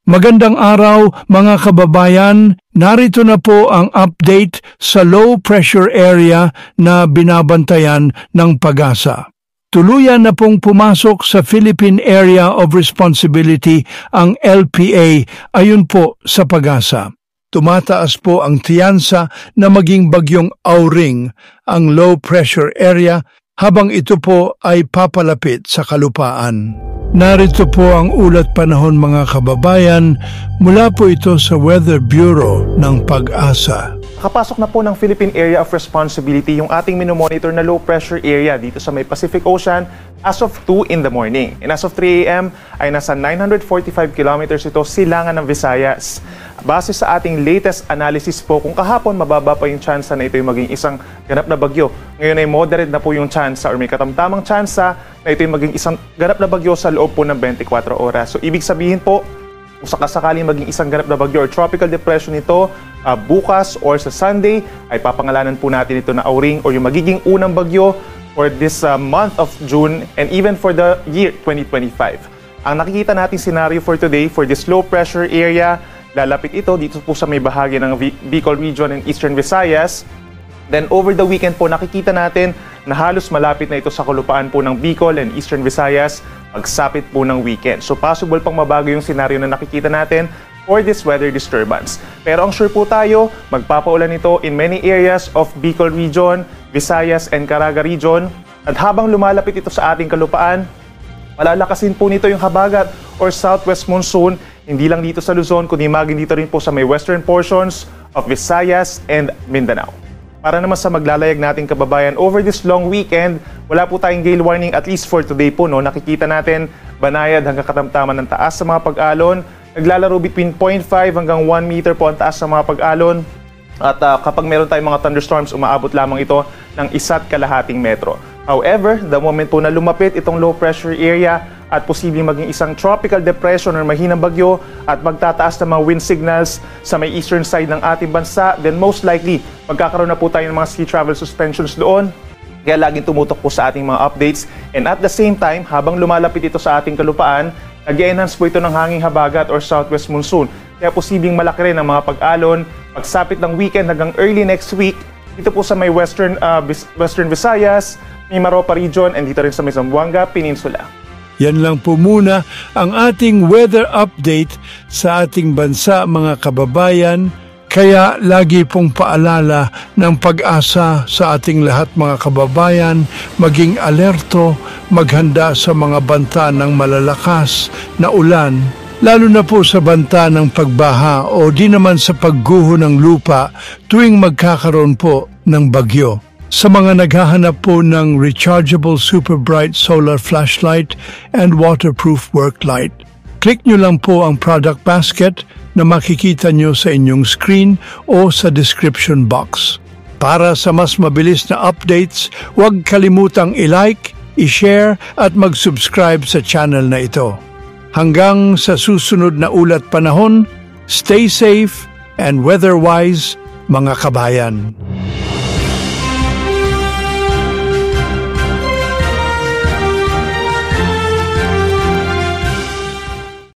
Magandang araw mga kababayan, narito na po ang update sa low pressure area na binabantayan ng PAGASA. Tuluyan na pong pumasok sa Philippine Area of Responsibility ang LPA ayon po sa PAGASA. Tumataas po ang tiyansa na maging bagyong Auring ang low pressure area habang ito po ay papalapit sa kalupaan. Narito po ang ulat panahon mga kababayan, mula po ito sa Weather Bureau ng PAGASA. Nakapasok na po ng Philippine Area of Responsibility yung ating minomonitor na low pressure area dito sa may Pacific Ocean as of 2 in the morning. And as of 3 a.m. ay nasa 945 kilometers ito silangan ng Visayas. Base sa ating latest analysis po, kung kahapon mababa pa yung tsansa na ito yung maging isang ganap na bagyo. Ngayon ay moderate na po yung tsansa or may katamtamang tsansa na ito yung maging isang ganap na bagyo sa loob po ng 24 oras. So ibig sabihin po, kung sakasakaling maging isang ganap na bagyo or tropical depression ito, bukas or sa Sunday, ay papangalanan po natin ito na Auring or yung magiging unang bagyo for this month of June and even for the year 2025. Ang nakikita nating scenario for today for this low pressure area, lalapit ito dito po sa may bahagi ng Bicol region and Eastern Visayas. Then over the weekend po nakikita natin na halos malapit na ito sa kalupaan po ng Bicol and Eastern Visayas pagsapit po ng weekend. So possible pang mabago yung scenario na nakikita natin for this weather disturbance. Pero ang sure po tayo, magpapaulan ito in many areas of Bicol region, Visayas and Caraga region. At habang lumalapit ito sa ating kalupaan, malalakasin po nito yung habagat or southwest monsoon, hindi lang dito sa Luzon, kundi maging dito rin po sa may western portions of Visayas and Mindanao. Para naman sa maglalayag nating kababayan, over this long weekend, wala po tayong gale warning at least for today po. No? Nakikita natin banayad hanggang katamtaman ng taas sa mga pag-alon. Naglalaro between 0.5 hanggang 1 meter po ang taas sa mga pag-alon. At kapag meron tayong mga thunderstorms, umaabot lamang ito ng 1.5 metro. However, the moment po na lumapit itong low pressure area at posibleng maging isang tropical depression or mahinang bagyo at magtataas ng mga wind signals sa may eastern side ng ating bansa, then most likely magkakaroon na po tayo ng mga sea travel suspensions doon. Kaya laging tumutok po sa ating mga updates. And at the same time, habang lumalapit ito sa ating kalupaan, nag-enhance po ito ng hanging habagat or southwest monsoon. Kaya posibleng malaki rin ang mga pag-alon, pagsapit ng weekend hanggang early next week, dito po sa may western Visayas, Mimaropa region, and dito rin sa may Zamboanga Peninsula. Yan lang po muna ang ating weather update sa ating bansa mga kababayan. Kaya lagi pong paalala ng PAGASA sa ating lahat mga kababayan, maging alerto, maghanda sa mga banta ng malalakas na ulan, lalo na po sa banta ng pagbaha o di naman sa pagguho ng lupa tuwing magkakaroon po ng bagyo. Sa mga naghahanap po ng rechargeable super bright solar flashlight and waterproof work light, click nyo lang po ang product basket na makikita nyo sa inyong screen o sa description box. Para sa mas mabilis na updates, huwag kalimutang i-like, i-share at mag-subscribe sa channel na ito. Hanggang sa susunod na ulat panahon, stay safe and weather-wise mga kabayan.